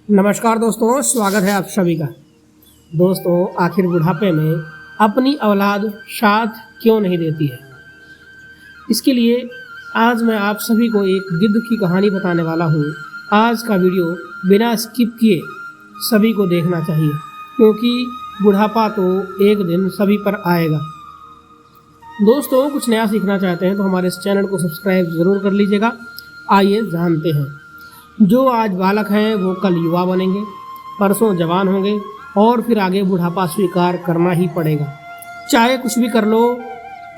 नमस्कार दोस्तों, स्वागत है आप सभी का। दोस्तों, आखिर बुढ़ापे में अपनी औलाद साथ क्यों नहीं देती है? इसके लिए आज मैं आप सभी को एक गिद्ध की कहानी बताने वाला हूँ। आज का वीडियो बिना स्किप किए सभी को देखना चाहिए, क्योंकि बुढ़ापा तो एक दिन सभी पर आएगा। दोस्तों, कुछ नया सीखना चाहते हैं तो हमारे इस चैनल को सब्सक्राइब ज़रूर कर लीजिएगा। आइए जानते हैं। जो आज बालक हैं वो कल युवा बनेंगे, परसों जवान होंगे और फिर आगे बुढ़ापा स्वीकार करना ही पड़ेगा। चाहे कुछ भी कर लो,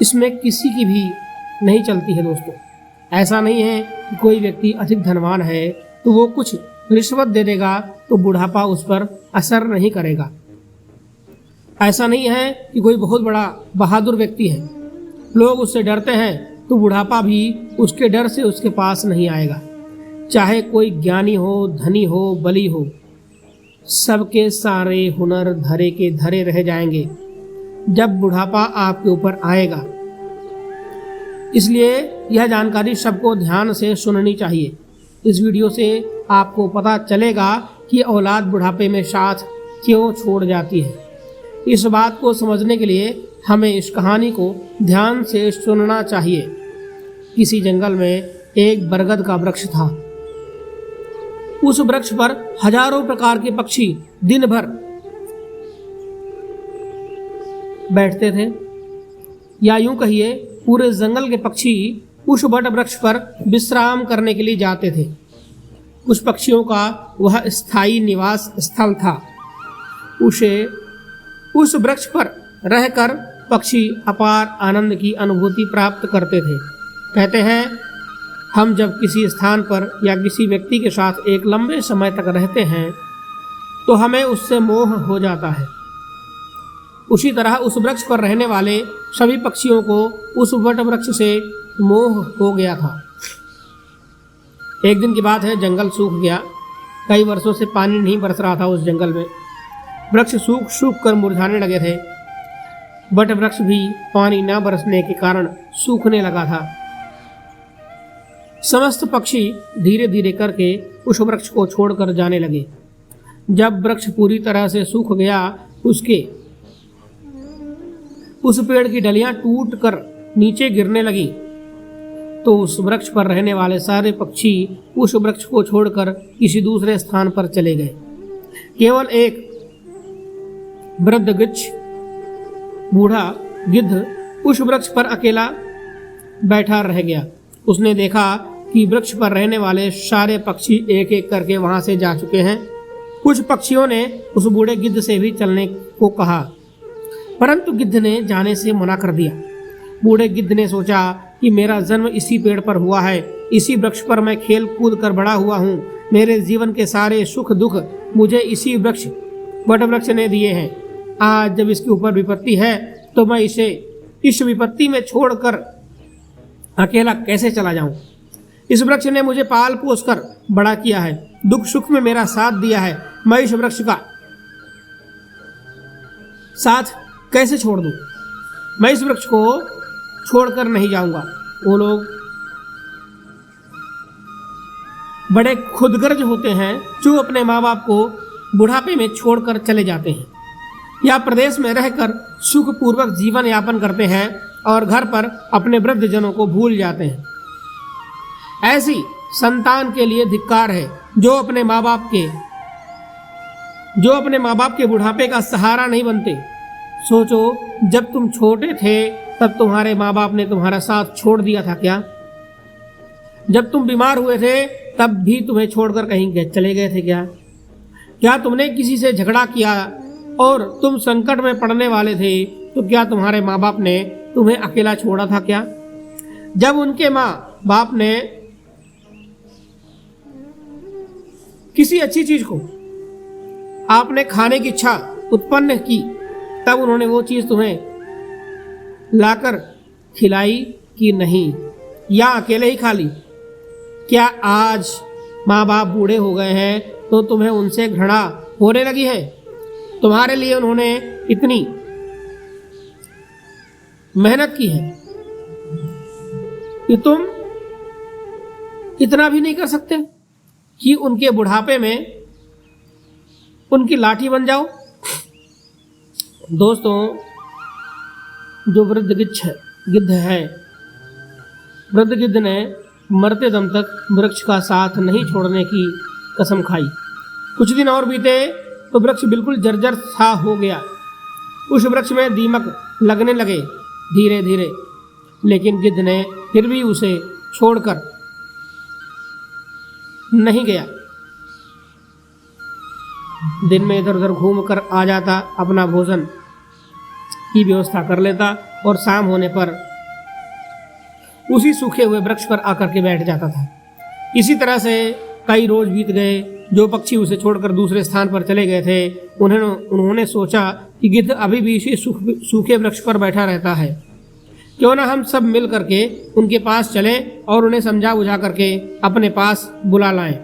इसमें किसी की भी नहीं चलती है। दोस्तों, ऐसा नहीं है कि कोई व्यक्ति अधिक धनवान है तो वो कुछ रिश्वत दे देगा तो बुढ़ापा उस पर असर नहीं करेगा। ऐसा नहीं है कि कोई बहुत बड़ा बहादुर व्यक्ति है, लोग उससे डरते हैं तो बुढ़ापा भी उसके डर से उसके पास नहीं आएगा। चाहे कोई ज्ञानी हो, धनी हो, बली हो, सबके सारे हुनर धरे के धरे रह जाएंगे जब बुढ़ापा आपके ऊपर आएगा। इसलिए यह जानकारी सबको ध्यान से सुननी चाहिए। इस वीडियो से आपको पता चलेगा कि औलाद बुढ़ापे में साथ क्यों छोड़ जाती है। इस बात को समझने के लिए हमें इस कहानी को ध्यान से सुनना चाहिए। किसी जंगल में एक बरगद का वृक्ष था। उस वृक्ष पर हजारों प्रकार के पक्षी दिन भर बैठते थे, या यूं कहिए पूरे जंगल के पक्षी उस वट वृक्ष पर विश्राम करने के लिए जाते थे। कुछ पक्षियों का वह स्थायी निवास स्थल था। उस वृक्ष पर रहकर पक्षी अपार आनंद की अनुभूति प्राप्त करते थे। कहते हैं, हम जब किसी स्थान पर या किसी व्यक्ति के साथ एक लंबे समय तक रहते हैं तो हमें उससे मोह हो जाता है। उसी तरह उस वृक्ष पर रहने वाले सभी पक्षियों को उस वट वृक्ष से मोह हो गया था। एक दिन की बात है, जंगल सूख गया। कई वर्षों से पानी नहीं बरस रहा था उस जंगल में। वृक्ष सूख सूख कर मुरझाने लगे थे। वट वृक्ष भी पानी न बरसने के कारण सूखने लगा था। समस्त पक्षी धीरे धीरे करके उस वृक्ष को छोड़कर जाने लगे। जब वृक्ष पूरी तरह से सूख गया, उस पेड़ की डलियां टूट कर नीचे गिरने लगी, तो उस वृक्ष पर रहने वाले सारे पक्षी उस वृक्ष को छोड़कर किसी दूसरे स्थान पर चले गए। केवल एक वृद्ध बूढ़ा गिद्ध उस वृक्ष पर अकेला बैठा रह गया। उसने देखा कि वृक्ष पर रहने वाले सारे पक्षी एक एक करके वहां से जा चुके हैं। कुछ पक्षियों ने उस बूढ़े गिद्ध से भी चलने को कहा, परंतु गिद्ध ने जाने से मना कर दिया। बूढ़े गिद्ध ने सोचा कि मेरा जन्म इसी पेड़ पर हुआ है, इसी वृक्ष पर मैं खेल कूद कर बड़ा हुआ हूँ। मेरे जीवन के सारे सुख दुख मुझे इसी वट वृक्ष ने दिए हैं। आज जब इसके ऊपर विपत्ति है तो मैं इसे इस विपत्ति में छोड़कर अकेला कैसे चला जाऊं? इस वृक्ष ने मुझे पाल पोस कर बड़ा किया है, दुख सुख में मेरा साथ दिया है। मैं इस वृक्ष का साथ कैसे छोड़ दूं? मैं इस वृक्ष को छोड़कर नहीं जाऊंगा। वो लोग बड़े खुदगर्ज होते हैं जो अपने माँ बाप को बुढ़ापे में छोड़कर चले जाते हैं या प्रदेश में रहकर सुखपूर्वक जीवन यापन करते हैं और घर पर अपने वृद्ध जनों को भूल जाते हैं। ऐसी संतान के लिए धिक्कार है जो अपने माँ बाप के बुढ़ापे का सहारा नहीं बनते। सोचो, जब तुम छोटे थे तब तुम्हारे माँ बाप ने तुम्हारा साथ छोड़ दिया था क्या? जब तुम बीमार हुए थे तब भी तुम्हें छोड़कर कहीं चले गए थे क्या? क्या तुमने किसी से झगड़ा किया और तुम संकट में पड़ने वाले थे तो क्या तुम्हारे माँ बाप ने तुम्हें अकेला छोड़ा था क्या? जब उनके माँ बाप ने किसी अच्छी चीज को आपने खाने की इच्छा उत्पन्न की, तब उन्होंने वो चीज तुम्हें लाकर खिलाई कि नहीं, या अकेले ही खा ली? क्या आज माँ बाप बूढ़े हो गए हैं तो तुम्हें उनसे घृणा होने लगी है? तुम्हारे लिए उन्होंने इतनी मेहनत की है कि तुम इतना भी नहीं कर सकते कि उनके बुढ़ापे में उनकी लाठी बन जाओ। दोस्तों, जो वृद्ध गिद्ध है, वृद्ध गिद्ध ने मरते दम तक वृक्ष का साथ नहीं छोड़ने की कसम खाई। कुछ दिन और बीते तो वृक्ष बिल्कुल जर्जर सा हो गया। उस वृक्ष में दीमक लगने लगे धीरे धीरे, लेकिन गिद्ध ने फिर भी उसे छोड़कर नहीं गया। दिन में इधर उधर घूम कर आ जाता, अपना भोजन की व्यवस्था कर लेता और शाम होने पर उसी सूखे हुए वृक्ष पर आकर के बैठ जाता था। इसी तरह से कई रोज बीत गए। जो पक्षी उसे छोड़कर दूसरे स्थान पर चले गए थे, उन्होंने सोचा कि गिद्ध अभी भी इसी सूखे वृक्ष पर बैठा रहता है, क्यों ना हम सब मिल करके उनके पास चलें और उन्हें समझा बुझा करके अपने पास बुला लाएं।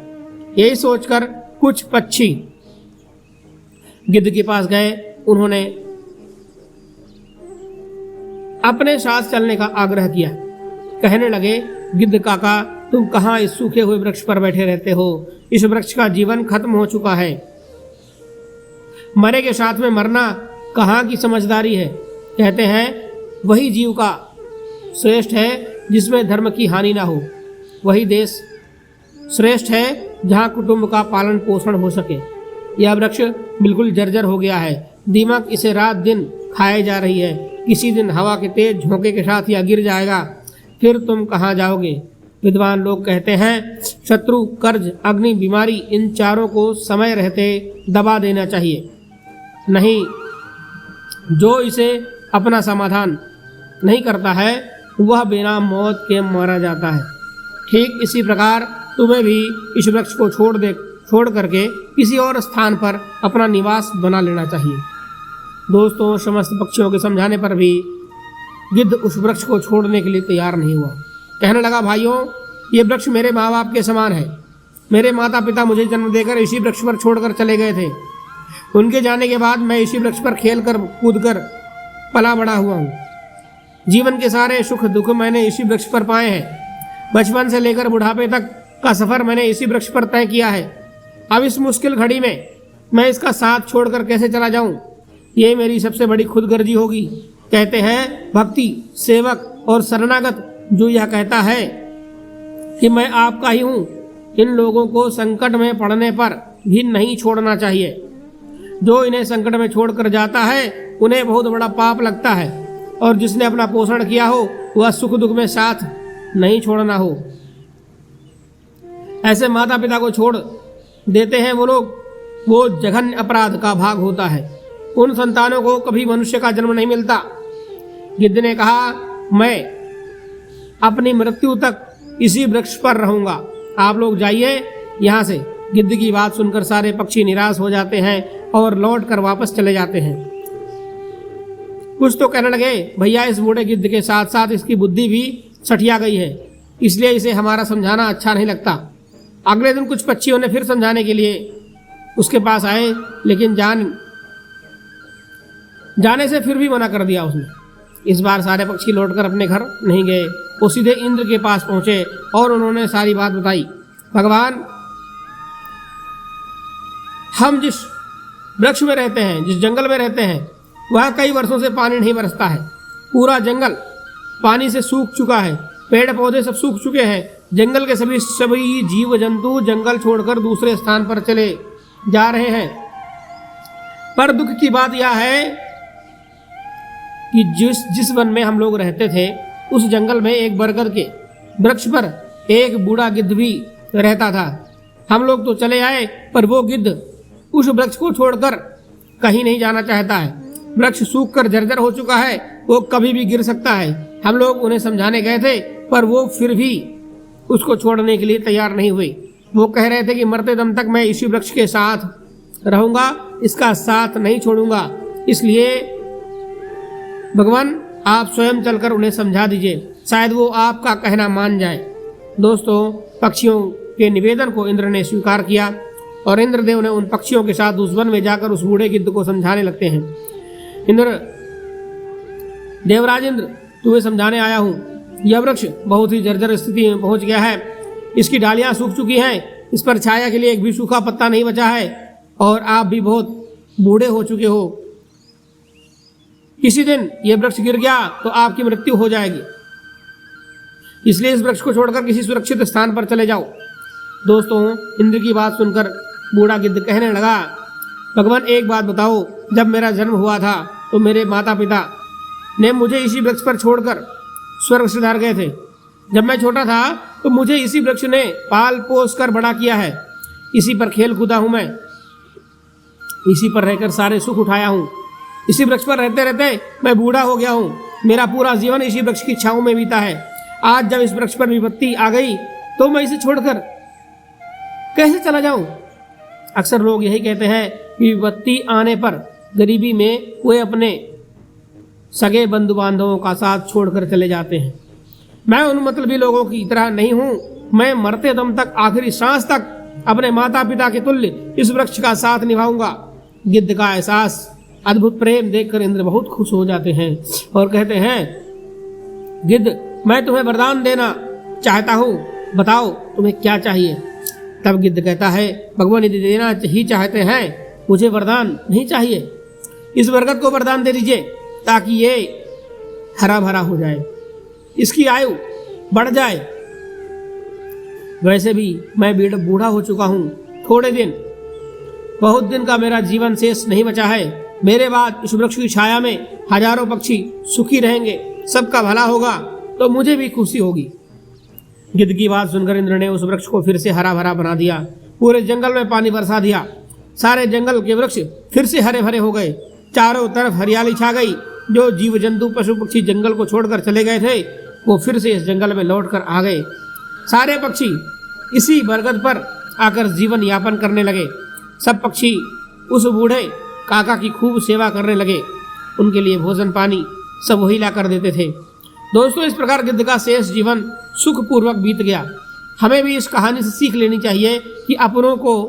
यही सोचकर कुछ पक्षी गिद्ध के पास गए। उन्होंने अपने साथ चलने का आग्रह किया। कहने लगे, गिद्ध काका, तुम कहाँ इस सूखे हुए वृक्ष पर बैठे रहते हो? इस वृक्ष का जीवन खत्म हो चुका है। मरे के साथ में मरना कहाँ की समझदारी है? कहते हैं वही जीव का श्रेष्ठ है जिसमें धर्म की हानि ना हो। वही देश श्रेष्ठ है जहाँ कुटुंब का पालन पोषण हो सके। यह वृक्ष बिल्कुल जर्जर हो गया है। दीमक इसे रात दिन खाए जा रही है। किसी दिन हवा के तेज झोंके के साथ यह गिर जाएगा, फिर तुम कहाँ जाओगे? विद्वान लोग कहते हैं, शत्रु, कर्ज, अग्नि, बीमारी, इन चारों को समय रहते दबा देना चाहिए। नहीं, जो इसे अपना समाधान नहीं करता है वह बिना मौत के मारा जाता है। ठीक इसी प्रकार तुम्हें भी इस वृक्ष को छोड़ करके किसी और स्थान पर अपना निवास बना लेना चाहिए। दोस्तों, समस्त पक्षियों के समझाने पर भी गिद्ध उस वृक्ष को छोड़ने के लिए तैयार नहीं हुआ। कहने लगा, भाइयों, ये वृक्ष मेरे माँ बाप के समान है। मेरे माता पिता मुझे जन्म देकर इसी वृक्ष पर छोड़कर चले गए थे। उनके जाने के बाद मैं इसी वृक्ष पर खेल कर कूद कर पला बड़ा हुआ हूँ। जीवन के सारे सुख दुख मैंने इसी वृक्ष पर पाए हैं। बचपन से लेकर बुढ़ापे तक का सफर मैंने इसी वृक्ष पर तय किया है। अब इस मुश्किल घड़ी में मैं इसका साथ छोड़कर कैसे चला जाऊं? ये मेरी सबसे बड़ी खुदगर्जी होगी। कहते हैं, भक्ति, सेवक और शरणागत जो यह कहता है कि मैं आपका ही हूँ, इन लोगों को संकट में पड़ने पर भी नहीं छोड़ना चाहिए। जो इन्हें संकट में छोड़कर जाता है उन्हें बहुत बड़ा पाप लगता है, और जिसने अपना पोषण किया हो वह सुख दुख में साथ नहीं छोड़ना हो। ऐसे माता पिता को छोड़ देते हैं वो लोग, वो जघन्य अपराध का भाग होता है। उन संतानों को कभी मनुष्य का जन्म नहीं मिलता। गिद्ध ने कहा, मैं अपनी मृत्यु तक इसी वृक्ष पर रहूंगा। आप लोग जाइए यहाँ से। गिद्ध की बात सुनकर सारे पक्षी निराश हो जाते हैं और लौट कर वापस चले जाते हैं। कुछ तो कहने लगे, भैया, इस बूढ़े गिद्ध के साथ साथ इसकी बुद्धि भी सठिया गई है, इसलिए इसे हमारा समझाना अच्छा नहीं लगता। अगले दिन कुछ पक्षियों ने फिर समझाने के लिए उसके पास आए, लेकिन जाने से फिर भी मना कर दिया उसने। इस बार सारे पक्षी लौटकर अपने घर नहीं गए। वो सीधे इंद्र के पास पहुंचे और उन्होंने सारी बात बताई। भगवान, हम जिस वृक्ष में रहते हैं, जिस जंगल में रहते हैं, वहाँ कई वर्षों से पानी नहीं बरसता है। पूरा जंगल पानी से सूख चुका है। पेड़ पौधे सब सूख चुके हैं। जंगल के सभी जीव जंतु जंगल छोड़कर दूसरे स्थान पर चले जा रहे हैं। पर दुख की बात यह है कि जिस वन में हम लोग रहते थे, उस जंगल में एक बरगद के वृक्ष पर एक बूढ़ा गिद्ध भी रहता था। हम लोग तो चले आए, पर वो गिद्ध उस वृक्ष को छोड़कर कहीं नहीं जाना चाहता है। वृक्ष सूख कर जर्जर हो चुका है, वो कभी भी गिर सकता है। हम लोग उन्हें समझाने गए थे, पर वो फिर भी उसको छोड़ने के लिए तैयार नहीं हुए। वो कह रहे थे कि मरते दम तक मैं इसी वृक्ष के साथ रहूंगा, इसका साथ नहीं छोड़ूंगा। इसलिए भगवान, आप स्वयं चलकर उन्हें समझा दीजिए, शायद वो आपका कहना मान जाए। दोस्तों, पक्षियों के निवेदन को इंद्र ने स्वीकार किया और इंद्रदेव ने उन पक्षियों के साथ उस वन में जाकर उस बूढ़े गिद्ध को समझाने लगते हैं। इंद्र, देवराज इंद्र, तुम्हें समझाने आया हूँ। यह वृक्ष बहुत ही जर्जर स्थिति में पहुंच गया है। इसकी डालियां सूख चुकी हैं। इस पर छाया के लिए एक भी सूखा पत्ता नहीं बचा है। और आप भी बहुत बूढ़े हो चुके हो, किसी दिन ये वृक्ष गिर गया तो आपकी मृत्यु हो जाएगी, इसलिए इस वृक्ष को छोड़कर किसी सुरक्षित स्थान पर चले जाओ। दोस्तों, इंद्र की बात सुनकर बूढ़ा गिद्ध कहने लगा, भगवान एक बात बताओ, जब मेरा जन्म हुआ था तो मेरे माता पिता ने मुझे इसी वृक्ष पर छोड़कर स्वर्ग सिधार गए थे। जब मैं छोटा था तो मुझे इसी वृक्ष ने पाल पोस कर बड़ा किया है, इसी पर खेल कूदा हूँ मैं, इसी पर रहकर सारे सुख उठाया हूँ, इसी वृक्ष पर रहते रहते मैं बूढ़ा हो गया हूँ, मेरा पूरा जीवन इसी वृक्ष की छाँव में बीता है। आज जब इस वृक्ष पर विपत्ति आ गई तो मैं इसे छोड़कर कैसे चला जाऊं? अक्सर लोग यही कहते हैं कि विपत्ति आने पर गरीबी में वे अपने सगे बंधु बांधवों का साथ छोड़कर चले जाते हैं। मैं उन मतलबी लोगों की तरह नहीं हूँ। मैं मरते दम तक, आखिरी सांस तक अपने माता पिता के तुल्य इस वृक्ष का साथ निभाऊंगा। गिद्ध का एहसास, अद्भुत प्रेम देखकर इंद्र बहुत खुश हो जाते हैं और कहते हैं, गिद्ध, मैं तुम्हें वरदान देना चाहता हूँ, बताओ तुम्हें क्या चाहिए। तब गिद्ध कहता है, भगवान यदि देना ही चाहते हैं, मुझे वरदान नहीं चाहिए, इस बरगद को वरदान दे दीजिए ताकि ये हरा भरा हो जाए, इसकी आयु बढ़ जाए। वैसे भी मैं बूढ़ा हो चुका हूँ, थोड़े दिन, बहुत दिन का मेरा जीवन शेष नहीं बचा है। मेरे बाद इस वृक्ष की छाया में हजारों पक्षी सुखी रहेंगे, सबका भला होगा तो मुझे भी खुशी होगी। गिद्ध की बात सुनकर इंद्र ने उस वृक्ष को फिर से हरा भरा बना दिया, पूरे जंगल में पानी बरसा दिया, सारे जंगल के वृक्ष फिर से हरे भरे हो गए, चारों तरफ हरियाली छा गई। जो जीव जंतु पशु पक्षी जंगल को छोड़कर चले गए थे वो फिर से इस जंगल में लौट कर आ गए। सारे पक्षी इसी बरगद पर आकर जीवन यापन करने लगे। सब पक्षी उस बूढ़े काका की खूब सेवा करने लगे, उनके लिए भोजन पानी सब वही ला कर देते थे। दोस्तों, इस प्रकार गिद्ध का शेष जीवन सुखपूर्वक बीत गया। हमें भी इस कहानी से सीख लेनी चाहिए कि अपनों को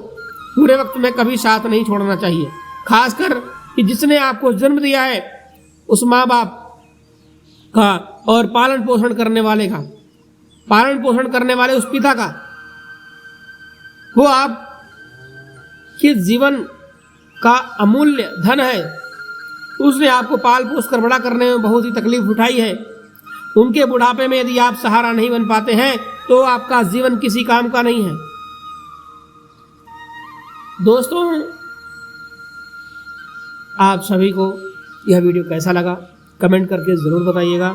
बुरे वक्त में कभी साथ नहीं छोड़ना चाहिए, खासकर कि जिसने आपको जन्म दिया है उस माँ बाप का और पालन पोषण करने वाले का, पालन पोषण करने वाले उस पिता का, वो आप के जीवन का अमूल्य धन है। उसने आपको पाल पोस कर बड़ा करने में बहुत ही तकलीफ उठाई है। उनके बुढ़ापे में यदि आप सहारा नहीं बन पाते हैं तो आपका जीवन किसी काम का नहीं है। दोस्तों, आप सभी को यह वीडियो कैसा लगा कमेंट करके ज़रूर बताइएगा।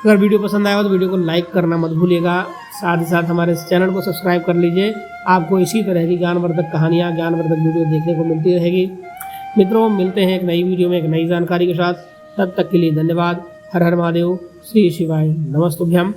अगर वीडियो पसंद आया हो तो वीडियो को लाइक करना मत भूलिएगा। साथ ही साथ हमारे इस चैनल को सब्सक्राइब कर लीजिए। आपको इसी तरह की ज्ञानवर्धक कहानियाँ, ज्ञानवर्धक वीडियो देखने को मिलती रहेगी। मित्रों, मिलते हैं एक नई वीडियो में एक नई जानकारी के साथ। तब तक के लिए धन्यवाद। हर हर महादेव, श्री शिवाय, नमस्तुभ्यम।